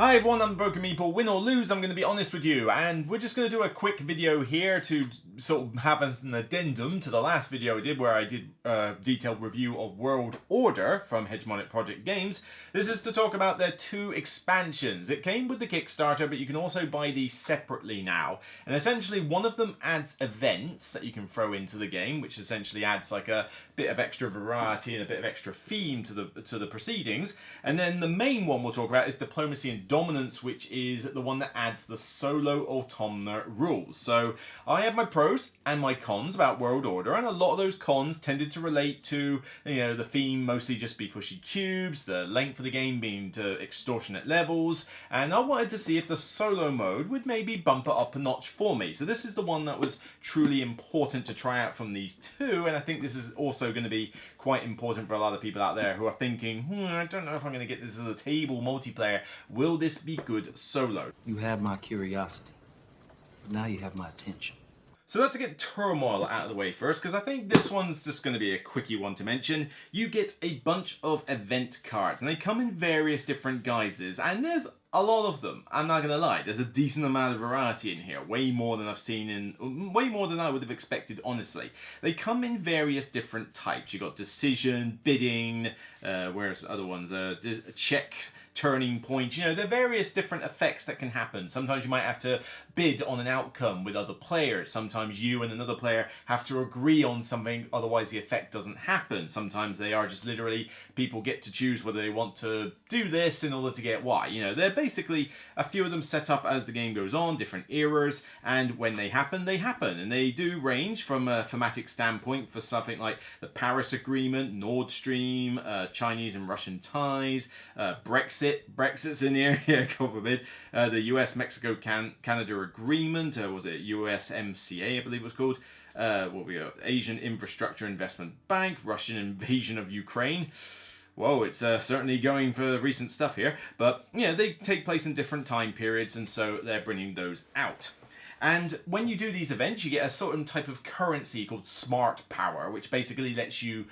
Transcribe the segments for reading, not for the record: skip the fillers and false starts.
Hi everyone, I'm Broken Meeple. Win or lose, I'm going to be honest with you, and we're just going to do a quick video here to sort of have as an addendum to the last video I did where I did a detailed review of World Order from Hegemonic Project Games. This is to talk about their two expansions. It came with the Kickstarter, but you can also buy these separately now. And essentially one of them adds events that you can throw into the game, which essentially adds like a bit of extra variety and a bit of extra theme to the proceedings. And then the main one we'll talk about is Diplomacy and Dominance, which is the one that adds the solo Automna rules. So I have my pros and my cons about World Order, and a lot of those cons tended to relate to, you know, the theme mostly just be pushy cubes, the length of the game being to extortionate levels, and I wanted to see if the solo mode would maybe bump it up a notch for me. So this is the one that was truly important to try out from these two, and I think this is also going to be quite important for a lot of people out there who are thinking, I don't know if I'm going to get this as a table multiplayer. Will this be good solo? You had my curiosity, but now you have my attention. So let's get Turmoil out of the way first, because I think this one's just going to be a quickie one to mention. You get a bunch of event cards, and they come in various different guises, and there's a lot of them. I'm not going to lie, there's a decent amount of variety in here, way more than I've seen way more than I would have expected, honestly. They come in various different types. You got decision, bidding, where's other ones, check, turning point. You know, there are various different effects that can happen. Sometimes you might have to bid on an outcome with other players. Sometimes you and another player have to agree on something, otherwise the effect doesn't happen. Sometimes they are just literally people get to choose whether they want to do this in order to get Y. You know, they're basically a few of them set up as the game goes on, different eras, and when they happen, they happen. And they do range from a thematic standpoint for something like the Paris Agreement, Nord Stream, Chinese and Russian ties, Brexit's in here, yeah, God forbid, the US-Mexico-Canada Agreement, was it USMCA, I believe it was called, what we got, Asian Infrastructure Investment Bank, Russian invasion of Ukraine. Whoa, it's certainly going for recent stuff here, but you know, they take place in different time periods, and so they're bringing those out. And when you do these events, you get a certain type of currency called smart power, which basically lets you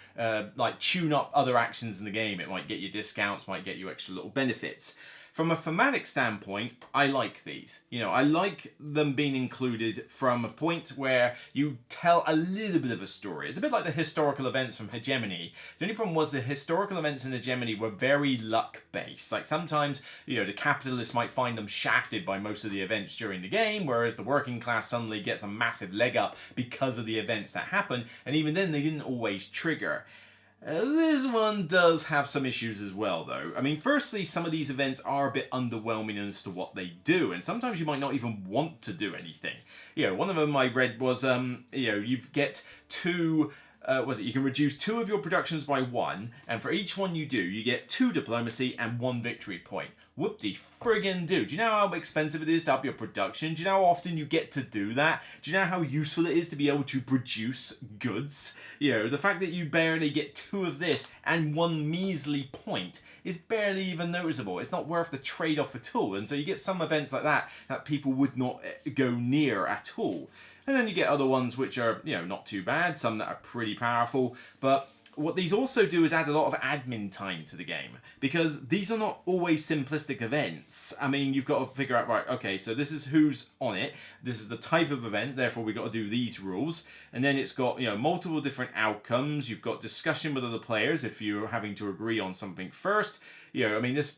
like tune up other actions in the game. It might get you discounts, might get you extra little benefits. From a thematic standpoint, I like these. You know, I like them being included from a point where you tell a little bit of a story. It's a bit like the historical events from Hegemony. The only problem was the historical events in Hegemony were very luck-based. Like sometimes, you know, the capitalists might find them shafted by most of the events during the game, whereas the working class suddenly gets a massive leg up because of the events that happen, and even then they didn't always trigger. This one does have some issues as well, though. I mean, firstly, some of these events are a bit underwhelming as to what they do, and sometimes you might not even want to do anything. You know, one of them I read was, you know, you get two, you can reduce 2 of your productions by 1, and for each one you do, you get 2 diplomacy and 1 victory point. Whoop-de-friggin' do. Do you know how expensive it is to up your production? Do you know how often you get to do that? Do you know how useful it is to be able to produce goods? You know, the fact that you barely get 2 of this and 1 measly point is barely even noticeable. It's not worth the trade-off at all. And so you get some events like that that people would not go near at all. And then you get other ones which are, you know, not too bad, some that are pretty powerful, but what these also do is add a lot of admin time to the game, because these are not always simplistic events. I mean, you've got to figure out, right, okay, so this is who's on it, this is the type of event, therefore we've got to do these rules, and then it's got, you know, multiple different outcomes. You've got discussion with other players if you're having to agree on something first. You know, I mean, this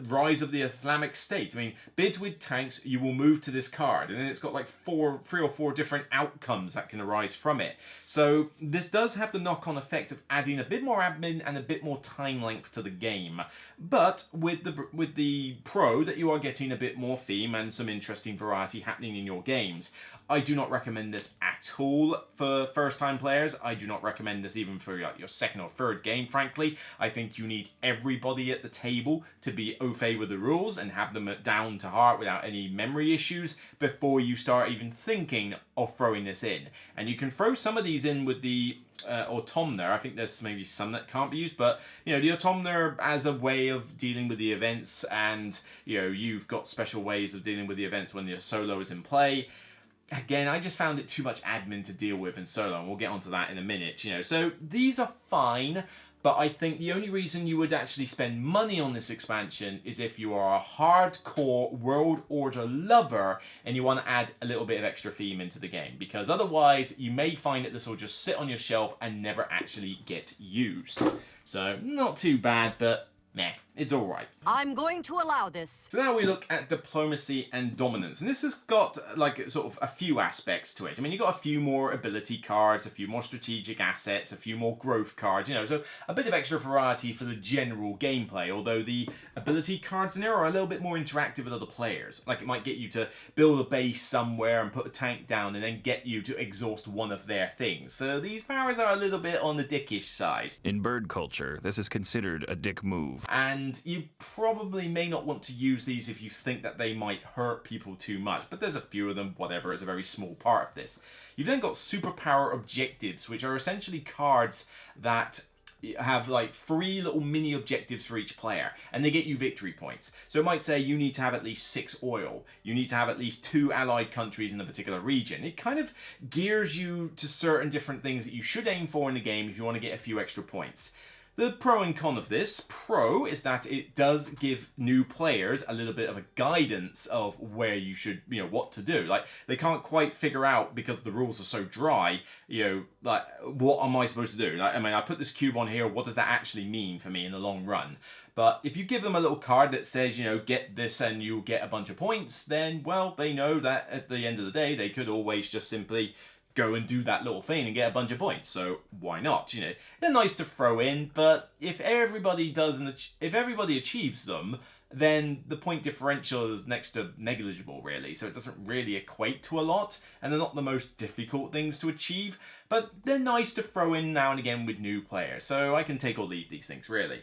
rise of the Islamic State. I mean, bid with tanks, you will move to this card, and then it's got like 3 or 4 different outcomes that can arise from it. So this does have the knock-on effect of adding a bit more admin and a bit more time length to the game, but with the pro that you are getting a bit more theme and some interesting variety happening in your games. I do not recommend this at all for first-time players. I do not recommend this even for like your second or third game, frankly. I think you need everybody at the table to be au fait with the rules and have them down to heart without any memory issues before you start even thinking of throwing this in. And you can throw some of these in with the Automna. I think there's maybe some that can't be used, but you know, the Automna as a way of dealing with the events, and you know, you've got special ways of dealing with the events when your solo is in play. Again, I just found it too much admin to deal with in solo, and we'll get onto that in a minute, you know. So these are fine. but I think the only reason you would actually spend money on this expansion is if you are a hardcore World Order lover and you want to add a little bit of extra theme into the game, because otherwise you may find that this will just sit on your shelf and never actually get used. So not too bad, but meh, it's alright. I'm going to allow this. So now we look at diplomacy and dominance, and this has got like sort of a few aspects to it. I mean, you've got a few more ability cards, a few more strategic assets, a few more growth cards, you know, so a bit of extra variety for the general gameplay, although the ability cards in there are a little bit more interactive with other players. Like it might get you to build a base somewhere and put a tank down and then get you to exhaust one of their things. So these powers are a little bit on the dickish side. In bird culture, this is considered a dick move. And you probably may not want to use these if you think that they might hurt people too much, but there's a few of them, whatever, it's a very small part of this. You've then got superpower objectives, which are essentially cards that have like 3 little mini objectives for each player, and they get you victory points. So it might say you need to have at least 6 oil, you need to have at least 2 allied countries in a particular region. It kind of gears you to certain different things that you should aim for in the game if you want to get a few extra points. The pro and con of this, pro is that it does give new players a little bit of a guidance of where you should, you know, what to do. Like, they can't quite figure out, because the rules are so dry, you know, like, what am I supposed to do? Like, I mean, I put this cube on here, what does that actually mean for me in the long run? But if you give them a little card that says, you know, get this and you'll get a bunch of points, then, well, they know that at the end of the day, they could always just simply go and do that little thing and get a bunch of points. So why not? You know, they're nice to throw in, but if everybody achieves them, then the point differential is next to negligible, really. So it doesn't really equate to a lot, and they're not the most difficult things to achieve, but they're nice to throw in now and again with new players. So I can take or leave these things, really.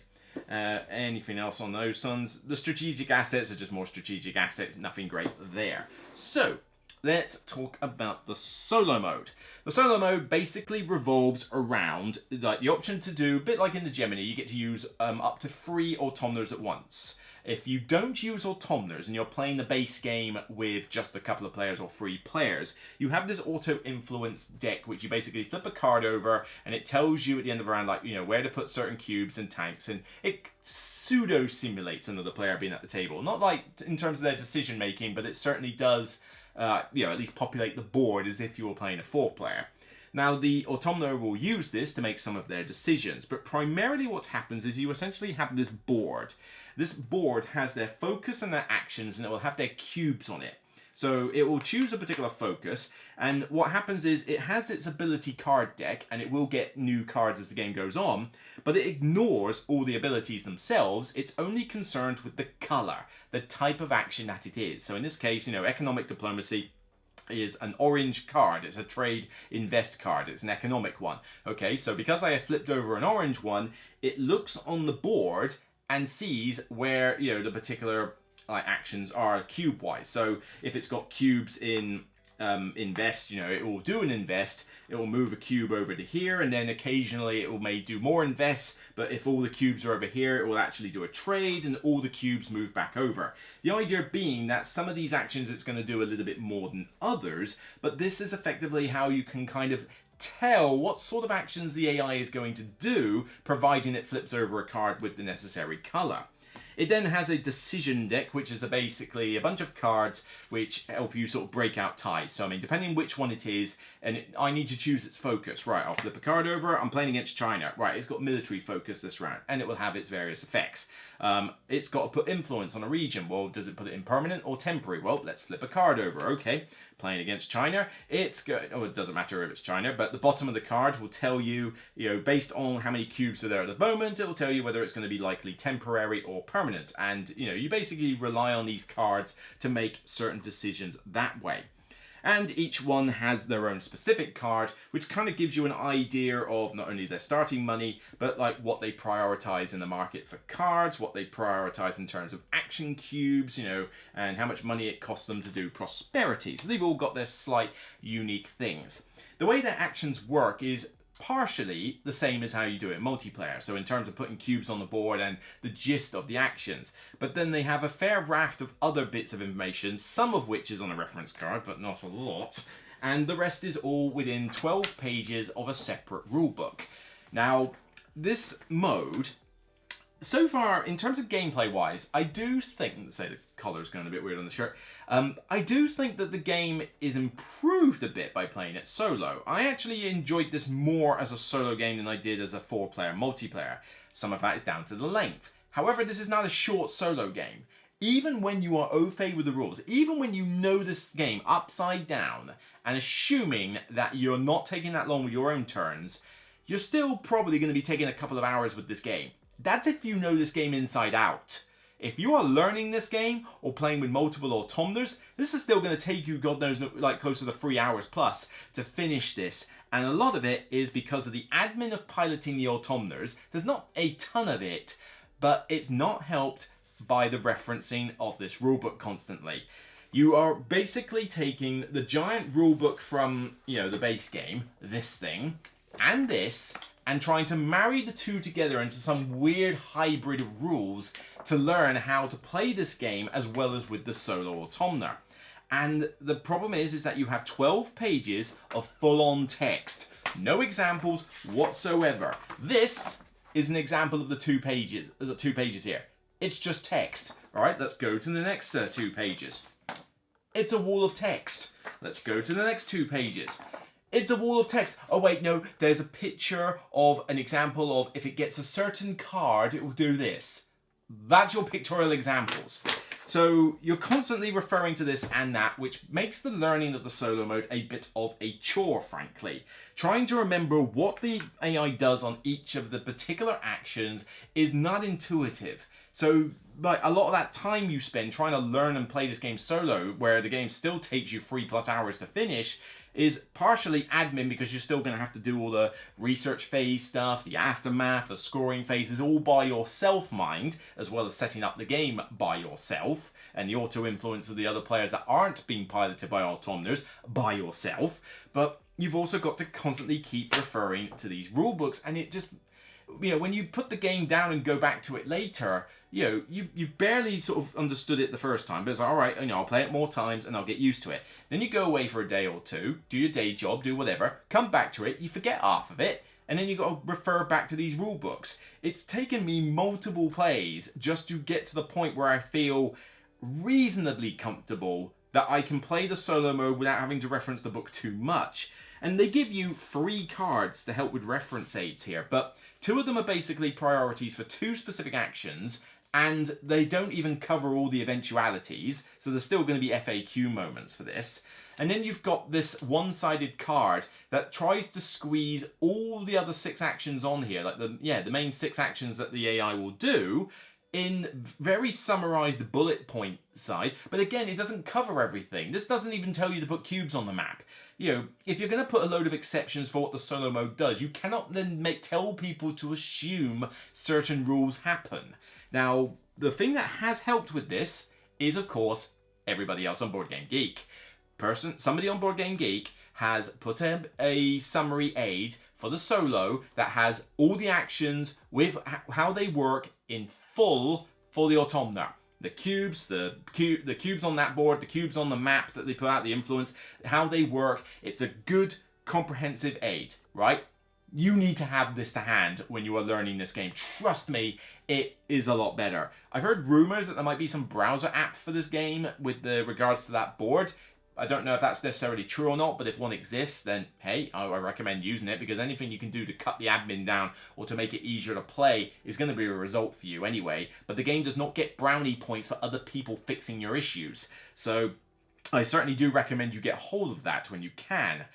Anything else on those ones? The strategic assets are just more strategic assets, nothing great there. So let's talk about the solo mode. The solo mode basically revolves around like the option to do, a bit like in the Gemini, you get to use up to 3 Automnas at once. If you don't use Automnas and you're playing the base game with just a couple of players or 3 players, you have this auto-influence deck, which you basically flip a card over and it tells you at the end of the round, like, you know, where to put certain cubes and tanks, and it pseudo-simulates another player being at the table. Not like in terms of their decision-making, but it certainly does you know, at least populate the board as if you were playing a 4-player. Now, the Automna will use this to make some of their decisions, but primarily what happens is you essentially have this board. This board has their focus and their actions, and it will have their cubes on it. So it will choose a particular focus, and what happens is it has its ability card deck, and it will get new cards as the game goes on, but it ignores all the abilities themselves. It's only concerned with the color, the type of action that it is. So in this case, you know, economic diplomacy is an orange card. It's a trade invest card. It's an economic one. Okay, so because I have flipped over an orange one, it looks on the board and sees where, you know, the particular actions are cube wise. So if it's got cubes in invest, you know, it will do an invest, it will move a cube over to here, and then occasionally it will may do more invest, but if all the cubes are over here, it will actually do a trade and all the cubes move back over. The idea being that some of these actions it's going to do a little bit more than others, but this is effectively how you can kind of tell what sort of actions the AI is going to do, providing it flips over a card with the necessary color. It then has a decision deck, which is basically a bunch of cards which help you sort of break out ties. So, I mean, depending which one it is, and I need to choose its focus. Right, I'll flip a card over. I'm playing against China. Right, it's got military focus this round, and it will have its various effects. It's got to put influence on a region. Well, does it put it in permanent or temporary? Well, let's flip a card over. Okay, playing against China, it's good. Oh, it doesn't matter if it's China, but the bottom of the card will tell you, you know, based on how many cubes are there at the moment, it will tell you whether it's going to be likely temporary or permanent. And, you know, you basically rely on these cards to make certain decisions that way. And each one has their own specific card, which kind of gives you an idea of not only their starting money, but like what they prioritize in the market for cards, what they prioritize in terms of action cubes, you know, and how much money it costs them to do prosperity. So they've all got their slight unique things. The way their actions work is partially the same as how you do it in multiplayer, so in terms of putting cubes on the board and the gist of the actions, but then they have a fair raft of other bits of information, some of which is on a reference card, but not a lot, and the rest is all within 12 pages of a separate rulebook. Now, this mode, so far, in terms of gameplay-wise, I do think, say the collar's going a bit weird on the shirt, I do think that the game is improved a bit by playing it solo. I actually enjoyed this more as a solo game than I did as a 4-player multiplayer. Some of that is down to the length. However, this is not a short solo game. Even when you are au fait with the rules, even when you know this game upside down, and assuming that you're not taking that long with your own turns, you're still probably going to be taking a couple of hours with this game. That's if you know this game inside out. If you are learning this game or playing with multiple Automnas, this is still going to take you, God knows, like close to the 3 hours plus to finish this. And a lot of it is because of the admin of piloting the Automnas. There's not a ton of it, but it's not helped by the referencing of this rulebook constantly. You are basically taking the giant rulebook from, the base game, this thing, and this, and trying to marry the two together into some weird hybrid of rules to learn how to play this game as well as with the solo Automna. And the problem is that you have 12 pages of full-on text. No examples whatsoever. This is an example of the two pages here. It's just text. All right, let's go to the next 2 pages. It's a wall of text. Let's go to the next 2 pages. It's a wall of text. Oh wait, no, there's a picture of an example of if it gets a certain card, it will do this. That's your pictorial examples. So you're constantly referring to this and that, which makes the learning of the solo mode a bit of a chore, frankly. Trying to remember what the AI does on each of the particular actions is not intuitive. So like a lot of that time you spend trying to learn and play this game solo, where the game still takes you 3+ hours to finish, is partially admin because you're still going to have to do all the research phase stuff, the aftermath, the scoring phases, all by yourself, mind, as well as setting up the game by yourself, and the auto-influence of the other players that aren't being piloted by Automnas by yourself. But you've also got to constantly keep referring to these rulebooks, and it just, when you put the game down and go back to it later, you barely sort of understood it the first time, but it's like, all right, I'll play it more times and I'll get used to it. Then you go away for a day or two, do your day job, do whatever, come back to it, you forget half of it, and then you got to refer back to these rule books. It's taken me multiple plays just to get to the point where I feel reasonably comfortable that I can play the solo mode without having to reference the book too much. And they give you 3 cards to help with reference aids here, but 2 of them are basically priorities for 2 specific actions, and they don't even cover all the eventualities, so there's still going to be FAQ moments for this. And then you've got this one-sided card that tries to squeeze all the other 6 actions on here, like the main 6 actions that the AI will do, in very summarized bullet point side. But again, it doesn't cover everything. This doesn't even tell you to put cubes on the map. If you're going to put a load of exceptions for what the solo mode does, you cannot then tell people to assume certain rules happen. Now, the thing that has helped with this is, of course, everybody else on Board Game Geek. Somebody on Board Game Geek has put a summary aid for the solo that has all the actions with how they work in full for the Automna. The cubes, the cubes on that board, the cubes on the map that they put out, the influence, how they work. It's a good, comprehensive aid, right? You need to have this to hand when you are learning this game. Trust me, it is a lot better. I've heard rumors that there might be some browser app for this game with regards to that board. I don't know if that's necessarily true or not, but if one exists, then hey, I recommend using it, because anything you can do to cut the admin down or to make it easier to play is going to be a result for you anyway. But the game does not get brownie points for other people fixing your issues. So I certainly do recommend you get hold of that when you can.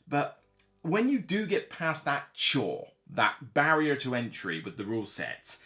But when you do get past that chore, that barrier to entry with the rule sets,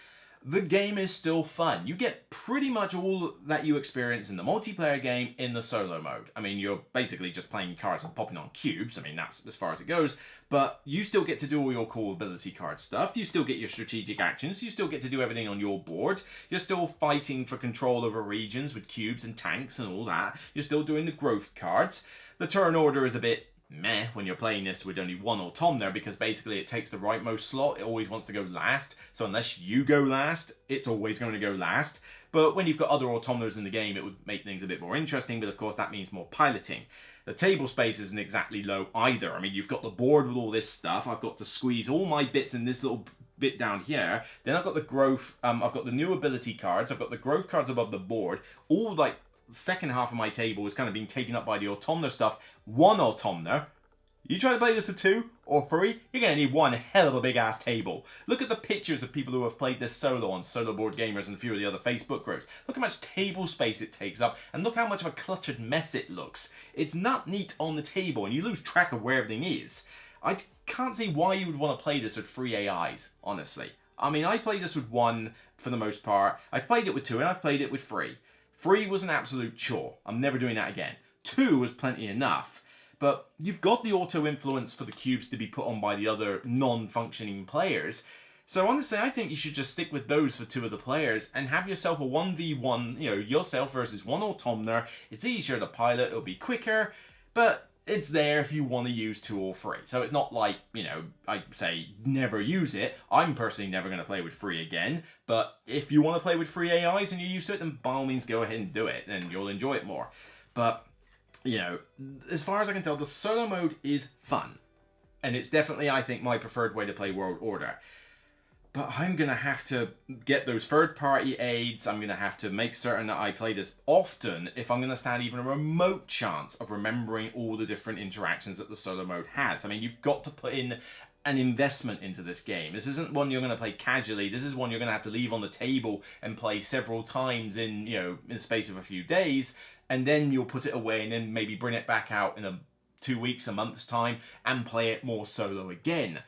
the game is still fun. You get pretty much all that you experience in the multiplayer game in the solo mode. I mean, you're basically just playing cards and popping on cubes. I mean, that's as far as it goes. But you still get to do all your cool ability card stuff. You still get your strategic actions. You still get to do everything on your board. You're still fighting for control over regions with cubes and tanks and all that. You're still doing the growth cards. The turn order is a bit meh when you're playing this with only one Automna, because basically it takes the rightmost slot. It always wants to go last, so unless you go last, it's always going to go last. But when you've got other Automnas in the game, it would make things a bit more interesting, but of course that means more piloting. The table space isn't exactly low either. I mean, you've got the board with all this stuff. I've got to squeeze all my bits in this little bit down here. Then I've got the growth, I've got the new ability cards, I've got the growth cards above the board. All like the second half of my table is kind of being taken up by the Automna stuff. One Automna. You try to play this for 2 or 3, you're going to need one hell of a big ass table. Look at the pictures of people who have played this solo on Solo Board Gamers and a few of the other Facebook groups. Look how much table space it takes up, and look how much of a cluttered mess it looks. It's not neat on the table, and you lose track of where everything is. I can't see why you would want to play this with 3 AIs, honestly. I mean, I played this with 1 for the most part. I played it with 2, and I've played it with 3. 3 was an absolute chore. I'm never doing that again. 2 was plenty enough. But you've got the auto-influence for the cubes to be put on by the other non-functioning players. So honestly, I think you should just stick with those for 2 of the players and have yourself a 1v1, you know, yourself versus 1 Automna. It's easier to pilot, it'll be quicker, but it's there if you want to use 2 or 3. So it's not like, you know, I say never use it. I'm personally never going to play with 3 again. But if you want to play with 3 AIs and you're used to it, then by all means go ahead and do it, and you'll enjoy it more. But you know, as far as I can tell, the solo mode is fun. And it's definitely, I think, my preferred way to play World Order. But I'm going to have to get those third-party aids. I'm going to have to make certain that I play this often if I'm going to stand even a remote chance of remembering all the different interactions that the solo mode has. I mean, you've got to put in an investment into this game. This isn't one you're going to play casually. This is one you're going to have to leave on the table and play several times in, you know, in the space of a few days. And then you'll put it away and then maybe bring it back out in 2 weeks, a month's time, and play it more solo again.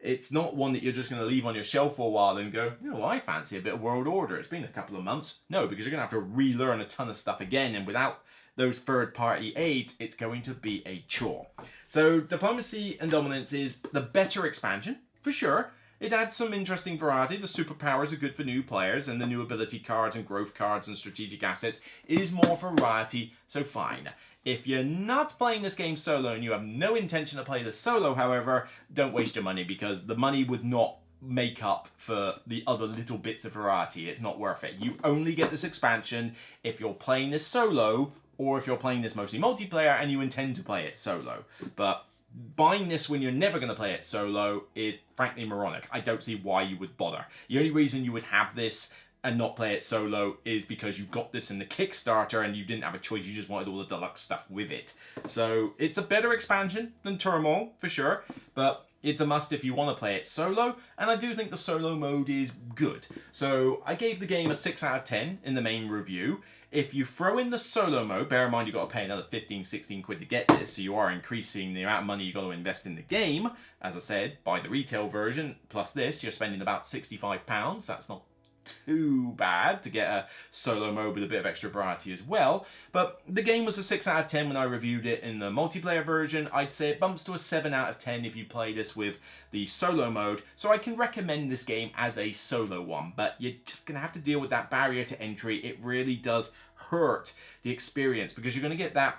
It's not one that you're just going to leave on your shelf for a while and go, you know, I fancy a bit of World Order. It's been a couple of months. No, because you're going to have to relearn a ton of stuff again, and without those third-party aids, it's going to be a chore. So Diplomacy and Dominance is the better expansion, for sure. It adds some interesting variety. The superpowers are good for new players, and the new ability cards and growth cards and strategic assets is more variety, so fine. If you're not playing this game solo and you have no intention to play this solo, however, don't waste your money, because the money would not make up for the other little bits of variety. It's not worth it. You only get this expansion if you're playing this solo, or if you're playing this mostly multiplayer and you intend to play it solo. But buying this when you're never going to play it solo is frankly moronic. I don't see why you would bother. The only reason you would have this and not play it solo is because you got this in the Kickstarter and you didn't have a choice. You just wanted all the deluxe stuff with it. So it's a better expansion than Turmoil, for sure, but it's a must if you want to play it solo, and I do think the solo mode is good. So I gave the game a 6 out of 10 in the main review. If you throw in the solo mode, bear in mind you've got to pay another 15, 16 quid to get this, so you are increasing the amount of money you've got to invest in the game. As I said, buy the retail version, plus this, you're spending about £65. That's not too bad to get a solo mode with a bit of extra variety as well. But the game was a 6 out of 10 when I reviewed it in the multiplayer version. I'd say it bumps to a 7 out of 10 if you play this with the solo mode. So I can recommend this game as a solo one, but you're just going to have to deal with that barrier to entry. It really does hurt the experience, because you're going to get that.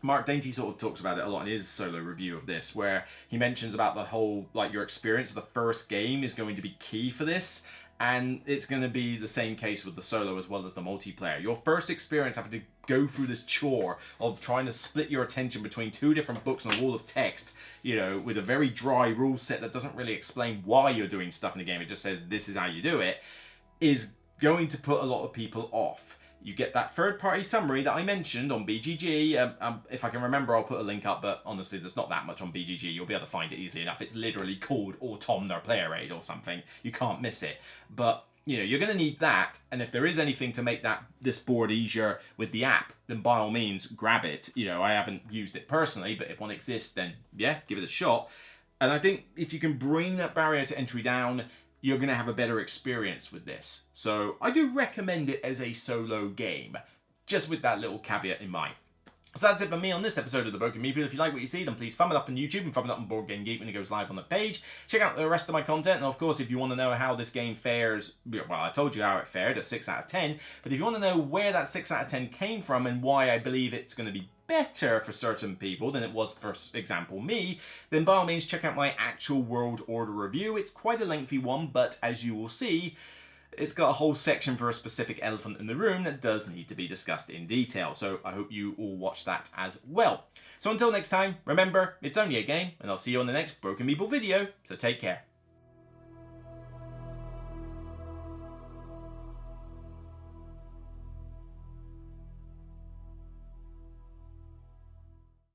Mark Dainty sort of talks about it a lot in his solo review of this, where he mentions about the whole, like, your experience of the first game is going to be key for this. And it's going to be the same case with the solo as well as the multiplayer. Your first experience having to go through this chore of trying to split your attention between 2 different books on a wall of text, you know, with a very dry rule set that doesn't really explain why you're doing stuff in the game. It just says this is how you do it, is going to put a lot of people off. You get that third-party summary that I mentioned on BGG. If I can remember, I'll put a link up, but honestly, there's not that much on BGG. You'll be able to find it easily enough. It's literally called Automna Player Aid or something. You can't miss it. But, you know, you're going to need that, and if there is anything to make this board easier with the app, then by all means, grab it. You know, I haven't used it personally, but if one exists, then, yeah, give it a shot. And I think if you can bring that barrier to entry down, you're going to have a better experience with this. So I do recommend it as a solo game, just with that little caveat in mind. So that's it for me on this episode of The Broken Meeple. If you like what you see, then please thumb it up on YouTube and thumb it up on Board Game Geek when it goes live on the page. Check out the rest of my content, and of course, if you want to know how this game fares, well, I told you how it fared, a 6 out of 10, but if you want to know where that 6 out of 10 came from and why I believe it's going to be better for certain people than it was, for example, me, then by all means check out my actual World Order review. It's quite a lengthy one, but as you will see, it's got a whole section for a specific elephant in the room that does need to be discussed in detail, so I hope you all watch that as well. So until next time, remember, it's only a game, and I'll see you on the next Broken Meeple video, so take care.